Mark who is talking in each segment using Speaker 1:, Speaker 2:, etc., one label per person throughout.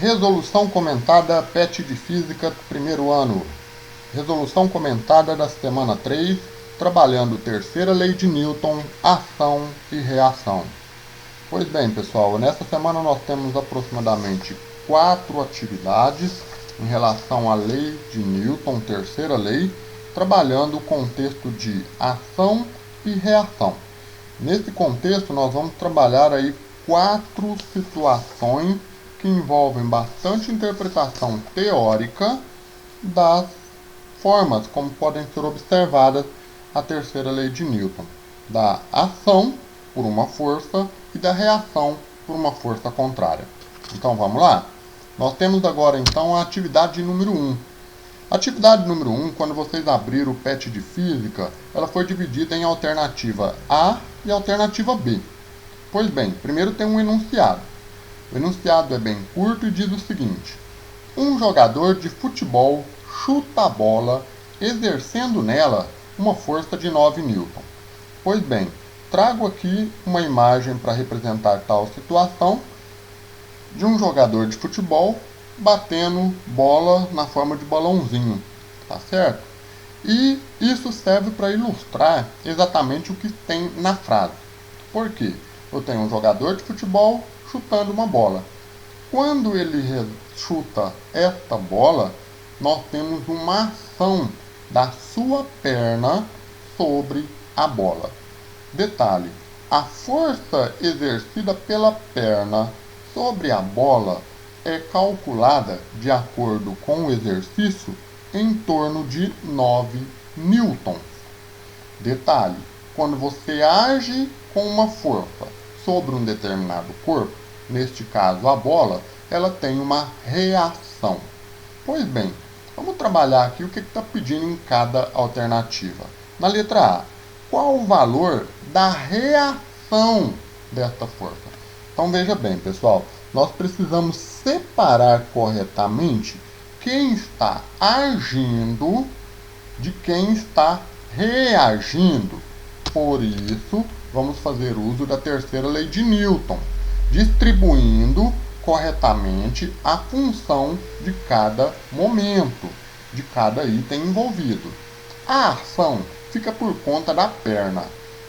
Speaker 1: Resolução comentada PET de Física do primeiro ano. Resolução comentada da semana 3, trabalhando terceira lei de Newton, ação e reação. Pois bem, pessoal, nessa semana nós temos aproximadamente 4 atividades em relação à lei de Newton, terceira lei, trabalhando o contexto de ação e reação. Nesse contexto nós vamos trabalhar aí 4 situações que envolvem bastante interpretação teórica das formas como podem ser observadas a terceira lei de Newton, da ação por uma força e da reação por uma força contrária. Então vamos lá? Nós temos agora então a atividade número 1. A atividade número 1, quando vocês abriram o PET de Física, ela foi dividida em alternativa A e alternativa B. Pois bem, primeiro tem um enunciado. O enunciado é bem curto e diz o seguinte: um jogador de futebol chuta a bola, exercendo nela uma força de 9 newton. Pois bem, trago aqui uma imagem para representar tal situação de um jogador de futebol batendo bola na forma de balãozinho, tá certo? E isso serve para ilustrar exatamente o que tem na frase. Por quê? Eu tenho um jogador de futebol chutando uma bola. Quando ele chuta esta bola, nós temos uma ação da sua perna sobre a bola. Detalhe: a força exercida pela perna sobre a bola é calculada, de acordo com o exercício, em torno de 9 newtons. Detalhe: quando você age com uma força sobre um determinado corpo, neste caso a bola, ela tem uma reação. Pois bem, vamos trabalhar aqui o que está pedindo em cada alternativa. Na letra A, qual o valor da reação desta força? Então veja bem, pessoal, nós precisamos separar corretamente quem está agindo de quem está reagindo. Por isso, vamos fazer uso da terceira lei de Newton, distribuindo corretamente a função de cada momento, de cada item envolvido. A ação fica por conta da perna,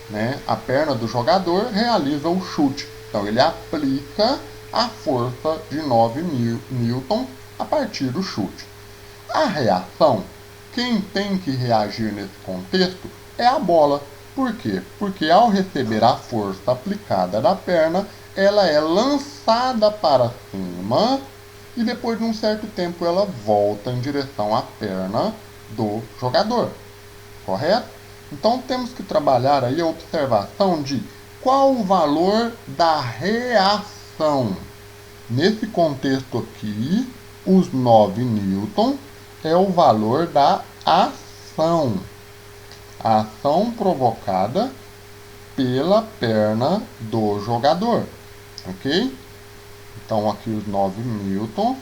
Speaker 1: né? A perna do jogador realiza o chute, então ele aplica a força de 9 newton a partir do chute. A reação, quem tem que reagir nesse contexto é a bola. Por quê? Porque ao receber a força aplicada da perna, ela é lançada para cima e depois de um certo tempo ela volta em direção à perna do jogador. Correto? Então temos que trabalhar aí a observação de qual o valor da reação. Nesse contexto aqui, os 9 newton é o valor da ação. A ação provocada pela perna do jogador, ok? Então aqui os 9 newton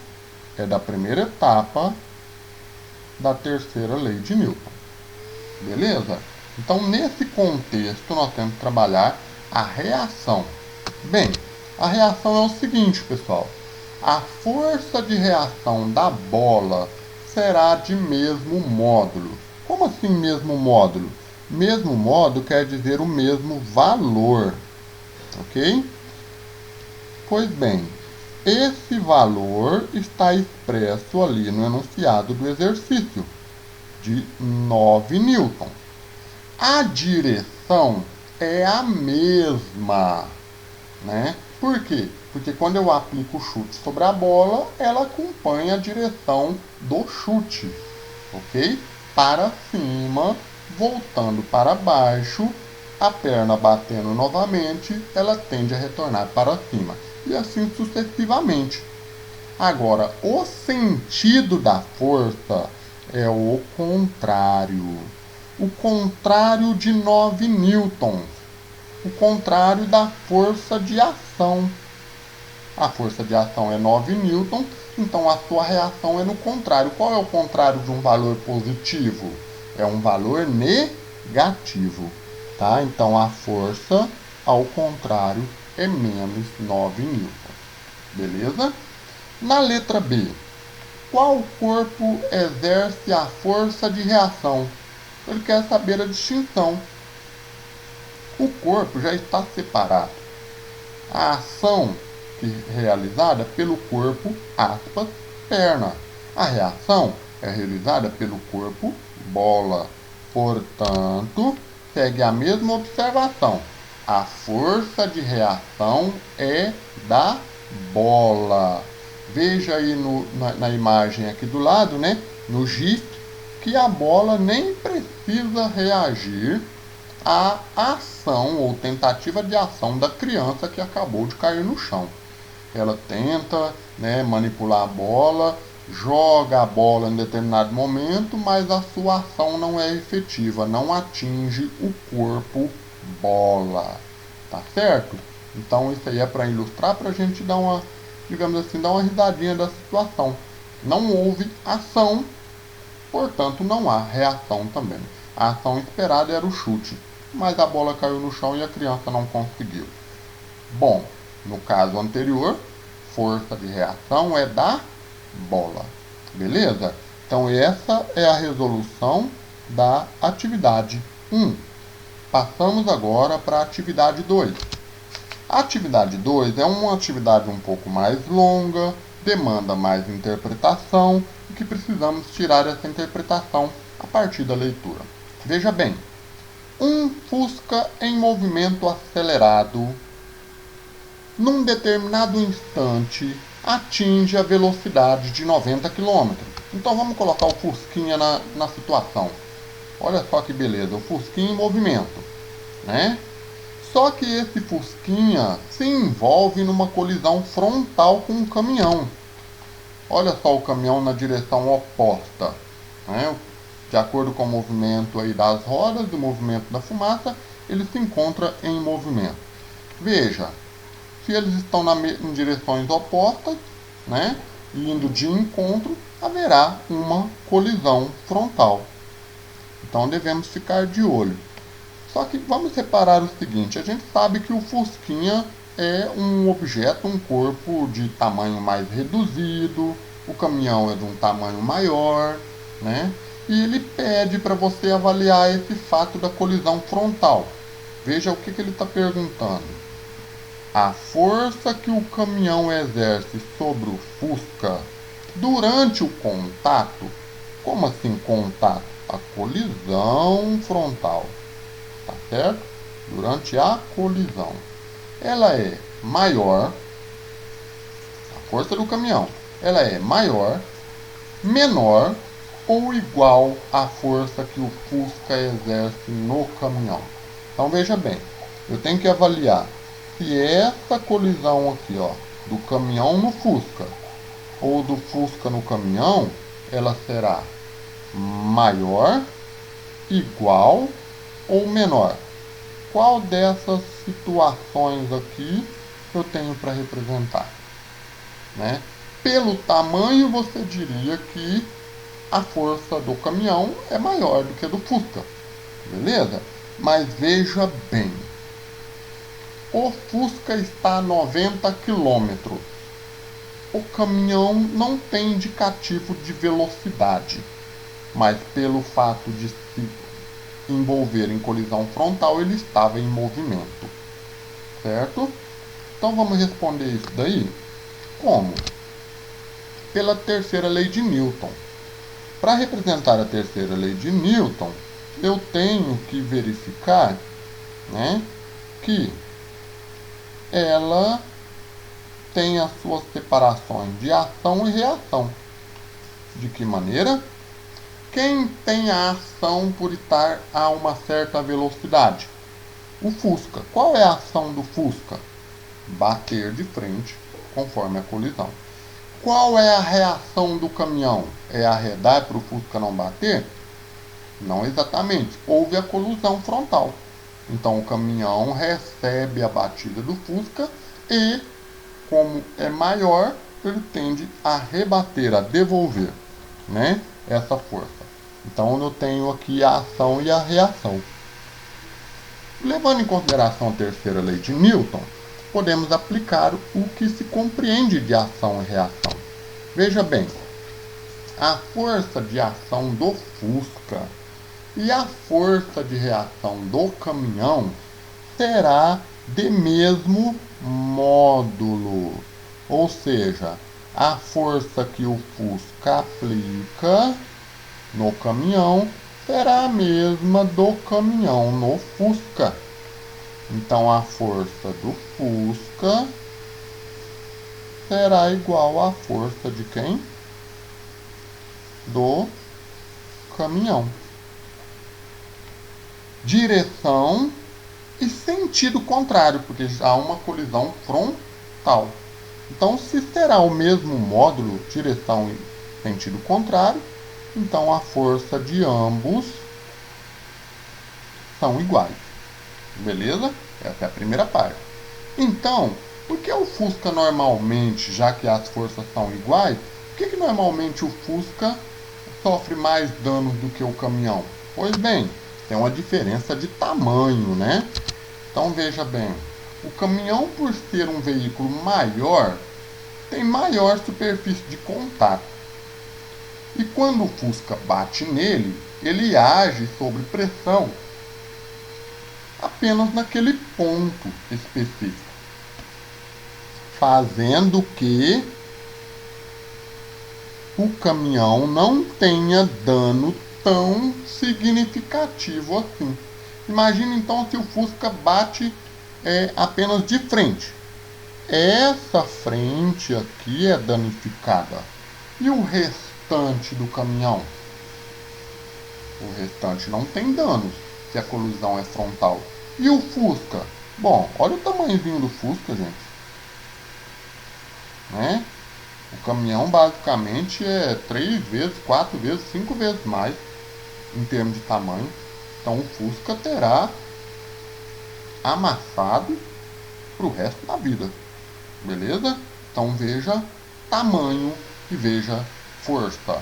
Speaker 1: é da primeira etapa da terceira lei de Newton. Beleza? Então nesse contexto nós temos que trabalhar a reação. Bem, a reação é o seguinte, pessoal: a força de reação da bola será de mesmo módulo. Como assim mesmo módulo? Mesmo módulo quer dizer o mesmo valor, ok? Pois bem, esse valor está expresso ali no enunciado do exercício, de 9 newton. A direção é a mesma, né? Por quê? Porque quando eu aplico o chute sobre a bola, ela acompanha a direção do chute, ok? Para cima, voltando para baixo, a perna batendo novamente, ela tende a retornar para cima. E assim sucessivamente. Agora, o sentido da força é o contrário. O contrário de 9 newtons. O contrário da força de ação. A força de ação é 9 newtons, então a sua reação é no contrário. Qual é o contrário de um valor positivo? É um valor negativo, tá? Então a força, ao contrário, é menos 9 newtons. Beleza? Na letra B, qual corpo exerce a força de reação? Ele quer saber a distinção. O corpo já está separado. A ação realizada pelo corpo, aspas, perna. A reação é realizada pelo corpo, bola. Portanto, segue a mesma observação. A força de reação é da bola. Veja aí na imagem aqui do lado, né, no GIF, que a bola nem precisa reagir à ação ou tentativa de ação da criança que acabou de cair no chão. Ela tenta, né, manipular a bola, joga a bola em determinado momento, mas a sua ação não é efetiva, não atinge o corpo bola. Tá certo? Então isso aí é para ilustrar, para a gente dar uma, digamos assim, dar uma risadinha da situação. Não houve ação, portanto não há reação também. A ação esperada era o chute, mas a bola caiu no chão e a criança não conseguiu. Bom, no caso anterior, força de reação é da bola. Beleza? Então essa é a resolução da atividade 1. Passamos agora para a atividade 2. A atividade 2 é uma atividade um pouco mais longa, demanda mais interpretação e que precisamos tirar essa interpretação a partir da leitura. Veja bem, um Fusca em movimento acelerado, num determinado instante, atinge a velocidade de 90 km. Então vamos colocar o Fusquinha na situação. Olha só que beleza, o Fusquinha em movimento, né? Só que esse Fusquinha se envolve numa colisão frontal com um caminhão. Olha só o caminhão na direção oposta, né? De acordo com o movimento aí das rodas, do movimento da fumaça, ele se encontra em movimento. Veja, se eles estão em direções opostas, né, indo de encontro, haverá uma colisão frontal. Então devemos ficar de olho. Só que vamos reparar o seguinte, a gente sabe que o Fusquinha é um objeto, um corpo de tamanho mais reduzido, o caminhão é de um tamanho maior, né? E ele pede para você avaliar esse fato da colisão frontal. Veja o que ele está perguntando. A força que o caminhão exerce sobre o Fusca durante o contato. Como assim contato? A colisão frontal. Tá certo? Durante a colisão. Ela é maior, a força do caminhão, ela é maior, menor ou igual à força que o Fusca exerce no caminhão. Então veja bem, eu tenho que avaliar se essa colisão aqui, ó, do caminhão no Fusca ou do Fusca no caminhão, ela será maior, igual ou menor. Qual dessas situações aqui eu tenho para representar? Né? Pelo tamanho, você diria que a força do caminhão é maior do que a do Fusca. Beleza? Mas veja bem. O Fusca está a 90 km. O caminhão não tem indicativo de velocidade. Mas pelo fato de se envolver em colisão frontal, ele estava em movimento. Certo? Então vamos responder isso daí. Como? Pela terceira lei de Newton. Para representar a terceira lei de Newton, eu tenho que verificar, né, que ela tem as suas separações de ação e reação. De que maneira? Quem tem a ação por estar a uma certa velocidade? O Fusca. Qual é a ação do Fusca? Bater de frente conforme a colisão. Qual é a reação do caminhão? É arredar para o Fusca não bater? Não exatamente. Houve a colisão frontal. Então o caminhão recebe a batida do Fusca e, como é maior, ele tende a rebater, a devolver, né, essa força. Então eu tenho aqui a ação e a reação. Levando em consideração a terceira lei de Newton, podemos aplicar o que se compreende de ação e reação. Veja bem, a força de ação do Fusca e a força de reação do caminhão será de mesmo módulo, ou seja, a força que o Fusca aplica no caminhão será a mesma do caminhão no Fusca. Então a força do Fusca será igual à força de quem? Do caminhão. Direção e sentido contrário, porque há uma colisão frontal. Então, se será o mesmo módulo, direção e sentido contrário, então a força de ambos são iguais. Beleza? Essa é a primeira parte. Então, por que o Fusca normalmente, já que as forças são iguais, por que normalmente o Fusca sofre mais danos do que o caminhão? Pois bem, tem uma diferença de tamanho, né? Então veja bem, o caminhão, por ser um veículo maior, tem maior superfície de contato. E quando o Fusca bate nele, ele age sob pressão apenas naquele ponto específico, fazendo que o caminhão não tenha dano tão significativo assim. Imagine então se o Fusca bate apenas de frente. Essa frente aqui é danificada. E o restante do caminhão? O restante não tem danos se a colisão é frontal. E o Fusca? Bom, olha o tamanhozinho do Fusca, gente. Né? O caminhão basicamente é 3 vezes, 4 vezes, 5 vezes mais em termos de tamanho. Então o Fusca terá amassado para o resto da vida. Beleza? Então veja tamanho e veja força.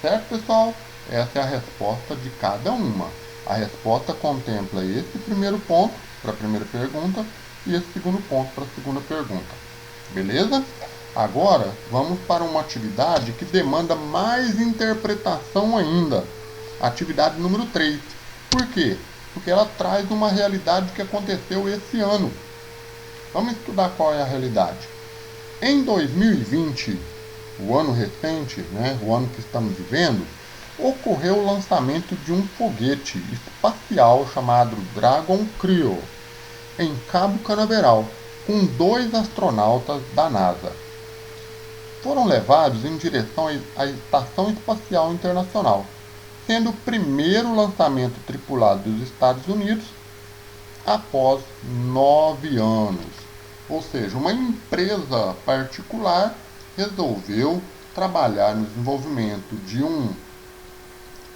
Speaker 1: Certo, pessoal? Essa é a resposta de cada uma. A resposta contempla esse primeiro ponto para a primeira pergunta e esse segundo ponto para a segunda pergunta. Beleza? Agora vamos para uma atividade que demanda mais interpretação ainda. Atividade número 3. Por quê? Porque ela traz uma realidade que aconteceu esse ano. Vamos estudar qual é a realidade. Em 2020, o ano recente, né, o ano que estamos vivendo, ocorreu o lançamento de um foguete espacial chamado Dragon Cryo, em Cabo Canaveral, com 2 astronautas da NASA. Foram levados em direção à Estação Espacial Internacional, sendo o primeiro lançamento tripulado dos Estados Unidos após 9 anos. Ou seja, uma empresa particular resolveu trabalhar no desenvolvimento de um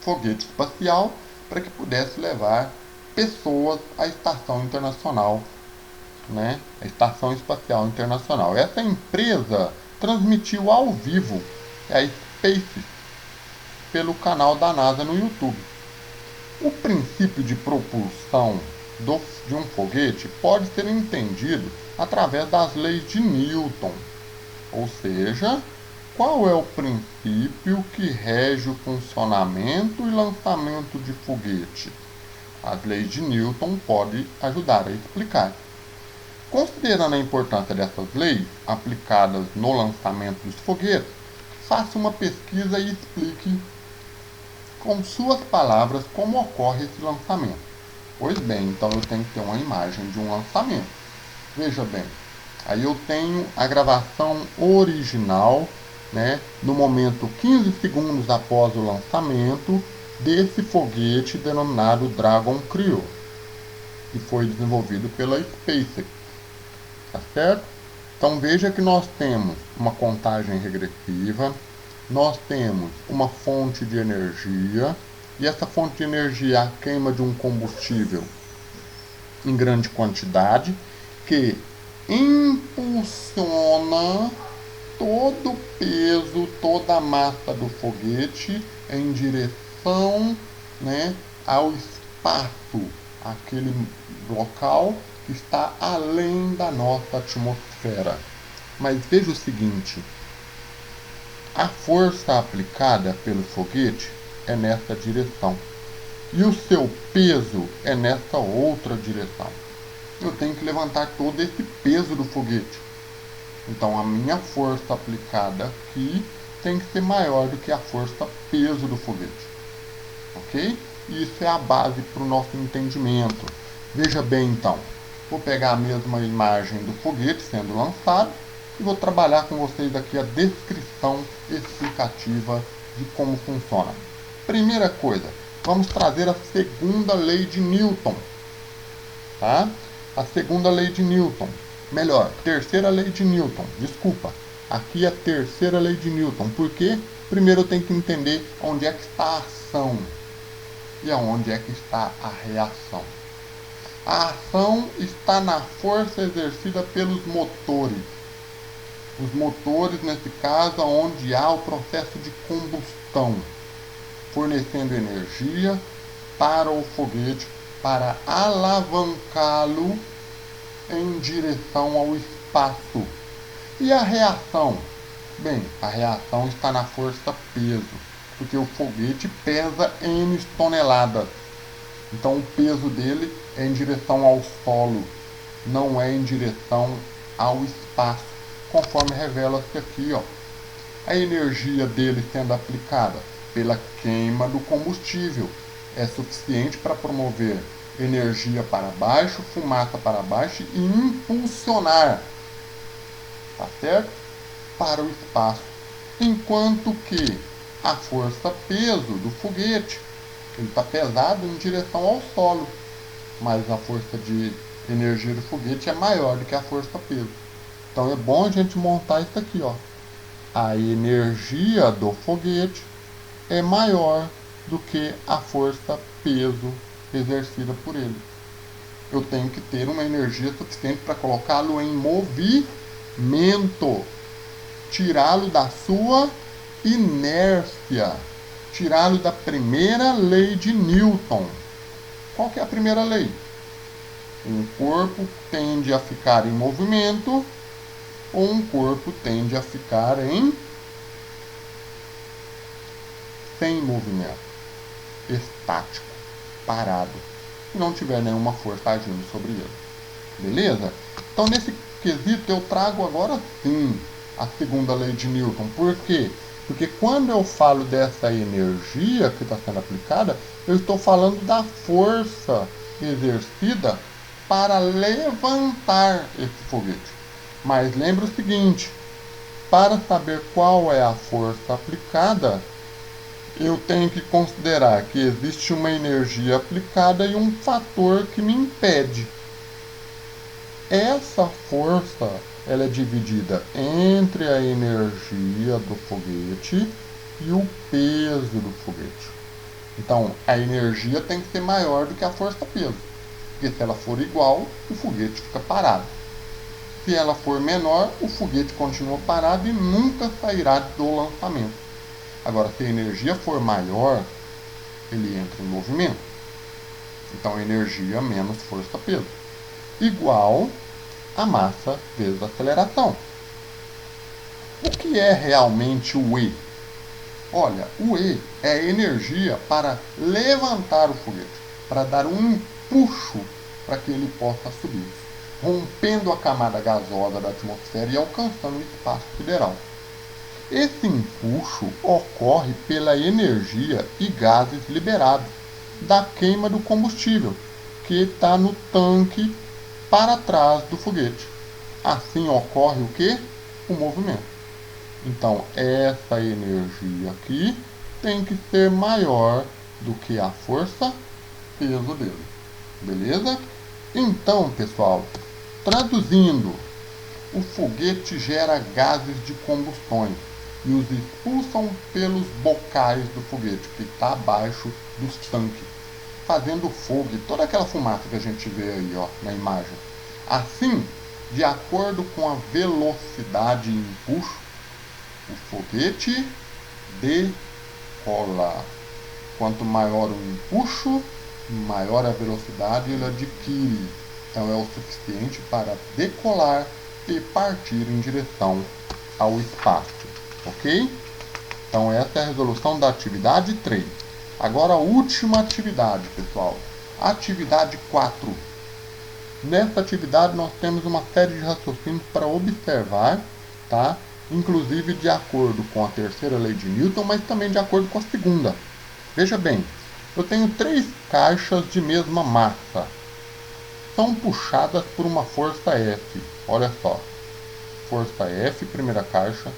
Speaker 1: foguete espacial para que pudesse levar pessoas à Estação Internacional, né? A Estação Espacial Internacional. Essa empresa transmitiu ao vivo a Space pelo canal da NASA no YouTube. O princípio de propulsão de um foguete pode ser entendido através das leis de Newton, ou seja, qual é o princípio que rege o funcionamento e lançamento de foguete? As leis de Newton podem ajudar a explicar. Considerando a importância dessas leis aplicadas no lançamento dos foguetes, faça uma pesquisa e explique com suas palavras como ocorre esse lançamento. Pois bem, então eu tenho que ter uma imagem de um lançamento. Veja bem, aí eu tenho a gravação original, né, no momento 15 segundos após o lançamento desse foguete denominado Dragon Cryo, que foi desenvolvido pela SpaceX. Tá certo? Então veja que nós temos uma contagem regressiva, nós temos uma fonte de energia, e essa fonte de energia é a queima de um combustível em grande quantidade, que impulsiona todo o peso, toda a massa do foguete em direção, né, ao espaço, aquele local que está além da nossa atmosfera. Mas veja o seguinte, a força aplicada pelo foguete é nessa direção e o seu peso é nessa outra direção. Eu tenho que levantar todo esse peso do foguete. Então a minha força aplicada aqui tem que ser maior do que a força peso do foguete. Ok? Isso é a base para o nosso entendimento. Veja bem então, vou pegar a mesma imagem do foguete sendo lançado e vou trabalhar com vocês aqui a descrição explicativa de como funciona. Primeira coisa, vamos trazer a segunda lei de Newton. Tá? A segunda lei de Newton. Melhor, terceira lei de Newton. Desculpa. Aqui é a terceira lei de Newton. Por quê? Primeiro eu tenho que entender onde é que está a ação e aonde é que está a reação. A ação está na força exercida pelos motores. Os motores, nesse caso, onde há o processo de combustão, fornecendo energia para o foguete para alavancá-lo em direção ao espaço. E a reação? Bem, a reação está na força peso, porque o foguete pesa N toneladas. Então o peso dele é em direção ao solo, não é em direção ao espaço, conforme revela-se aqui, ó. A energia dele sendo aplicada pela queima do combustível é suficiente para promover energia para baixo, fumaça para baixo e impulsionar, tá certo? Para o espaço. Enquanto que a força peso do foguete, ele está pesado em direção ao solo, mas a força de energia do foguete é maior do que a força peso. Então é bom a gente montar isso aqui, ó. A energia do foguete é maior do que a força peso exercida por ele. Eu tenho que ter uma energia suficiente para colocá-lo em movimento, tirá-lo da sua inércia, tirá-lo da primeira lei de Newton. Qual que é a primeira lei? Um corpo tende a ficar em movimento ou um corpo tende a ficar sem movimento, estático, parado, se não tiver nenhuma força agindo sobre ele. Beleza? Então nesse quesito eu trago agora sim a segunda lei de Newton. Por quê? Porque quando eu falo dessa energia que está sendo aplicada, eu estou falando da força exercida para levantar esse foguete. Mas lembre o seguinte, para saber qual é a força aplicada, eu tenho que considerar que existe uma energia aplicada e um fator que me impede. Essa força, ela é dividida entre a energia do foguete e o peso do foguete. Então, a energia tem que ser maior do que a força-peso, porque se ela for igual, o foguete fica parado. Se ela for menor, o foguete continua parado e nunca sairá do lançamento. Agora, se a energia for maior, ele entra em movimento. Então, energia menos força-peso, igual a massa vezes a aceleração. O que é realmente o E? Olha, o E é a energia para levantar o foguete, para dar um empuxo para que ele possa subir, rompendo a camada gasosa da atmosfera e alcançando o espaço sideral. Esse empuxo ocorre pela energia e gases liberados da queima do combustível, que está no tanque para trás do foguete. Assim ocorre o que? O movimento. Então, essa energia aqui tem que ser maior do que a força peso dele. Beleza? Então, pessoal, traduzindo, o foguete gera gases de combustões e os expulsam pelos bocais do foguete, que está abaixo dos tanques, fazendo fogo e toda aquela fumaça que a gente vê aí, ó, na imagem. Assim, de acordo com a velocidade e empuxo, o foguete decola. Quanto maior o empuxo, maior a velocidade ele adquire. Então é o suficiente para decolar e partir em direção ao espaço. Ok? Então essa é a resolução da atividade 3. Agora a última atividade, pessoal. Atividade 4. Nessa atividade nós temos uma série de raciocínios para observar, tá? Inclusive de acordo com a terceira lei de Newton, mas também de acordo com a segunda. Veja bem, eu tenho 3 caixas de mesma massa. São puxadas por uma força F. Olha só. Força F, primeira caixa.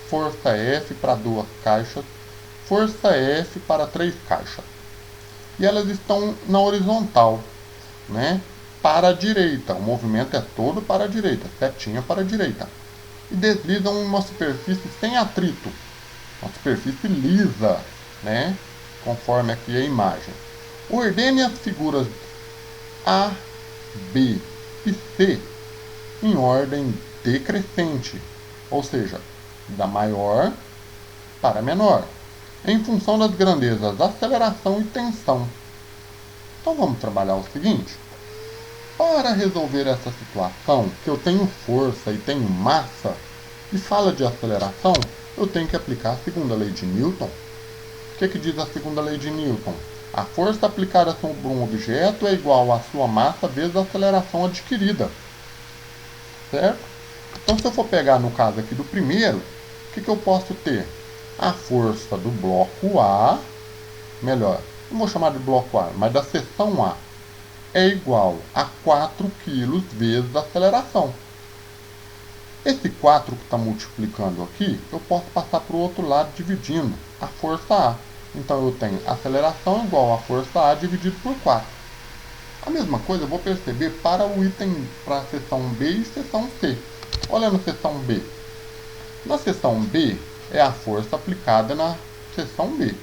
Speaker 1: Força F para 2 caixas. Força F para 3 caixas. E elas estão na horizontal, né? Para a direita. O movimento é todo para a direita. Setinha para a direita. E deslizam em uma superfície sem atrito. Uma superfície lisa, né? Conforme aqui a imagem. Ordene as figuras A, B e C em ordem decrescente, ou seja, da maior para menor, em função das grandezas aceleração e tensão. Então vamos trabalhar o seguinte. Para resolver essa situação, que eu tenho força e tenho massa, e fala de aceleração, eu tenho que aplicar a segunda lei de Newton. O que diz a segunda lei de Newton? A força aplicada sobre um objeto é igual à sua massa vezes a aceleração adquirida. Certo? Então, se eu for pegar no caso aqui do primeiro, o que eu posso ter? A força do bloco A, melhor, não vou chamar de bloco A, mas da seção A, é igual a 4 kg vezes a aceleração. Esse 4 que está multiplicando aqui, eu posso passar para o outro lado dividindo a força A. Então eu tenho aceleração igual a força A dividido por 4. A mesma coisa eu vou perceber para o item, para a seção B e seção C. Olha na seção B. Na seção B é a força aplicada na seção B.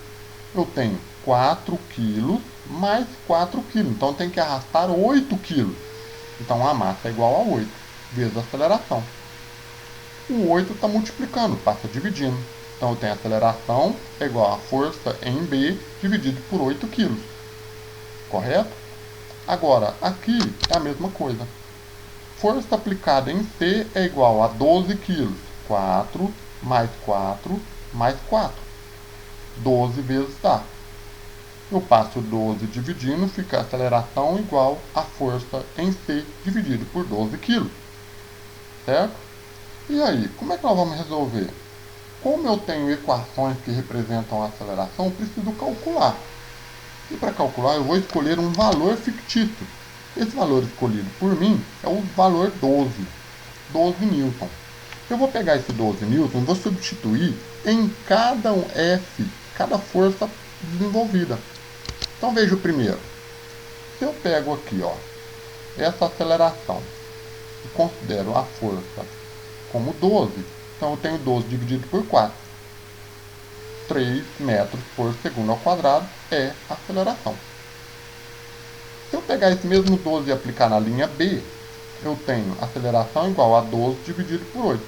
Speaker 1: Eu tenho 4 kg mais 4 kg. Então eu tenho que arrastar 8 kg. Então a massa é igual a 8 vezes a aceleração. O 8 está multiplicando, passa dividindo. Então eu tenho a aceleração é igual a força em B dividido por 8 kg. Correto? Agora, aqui é a mesma coisa. Força aplicada em C é igual a 12 kg. 4 mais 4 mais 4. 12 vezes A. Eu passo 12 dividindo, fica a aceleração igual a força em C dividido por 12 kg. Certo? E aí, como é que nós vamos resolver? Como eu tenho equações que representam a aceleração, eu preciso calcular. E para calcular, eu vou escolher um valor fictício. Esse valor escolhido por mim é o valor 12. 12 newton. Eu vou pegar esse 12 newton e vou substituir em cada F, cada força desenvolvida. Então veja o primeiro. Se eu pego aqui, ó, essa aceleração e considero a força como 12, então eu tenho 12 dividido por 4. 3 metros por segundo ao quadrado é a aceleração. Se eu pegar esse mesmo 12 e aplicar na linha B, eu tenho aceleração igual a 12 dividido por 8,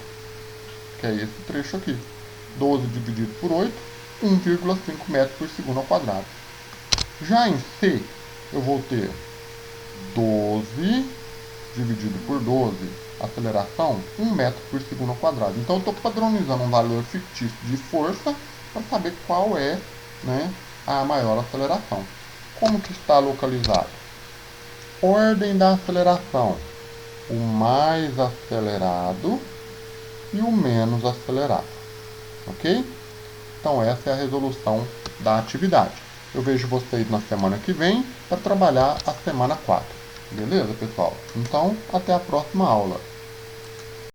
Speaker 1: que é esse trecho aqui. 12 dividido por 8, 1,5 metros por segundo ao quadrado. Já em C, eu vou ter 12 dividido por 12, aceleração 1 metro por segundo ao quadrado. Então eu estou padronizando um valor fictício de força para saber qual é, né, a maior aceleração. Como que está localizado? Ordem da aceleração. O mais acelerado e o menos acelerado. Ok? Então essa é a resolução da atividade. Eu vejo vocês na semana que vem para trabalhar a semana 4. Beleza, pessoal? Então, até a próxima aula.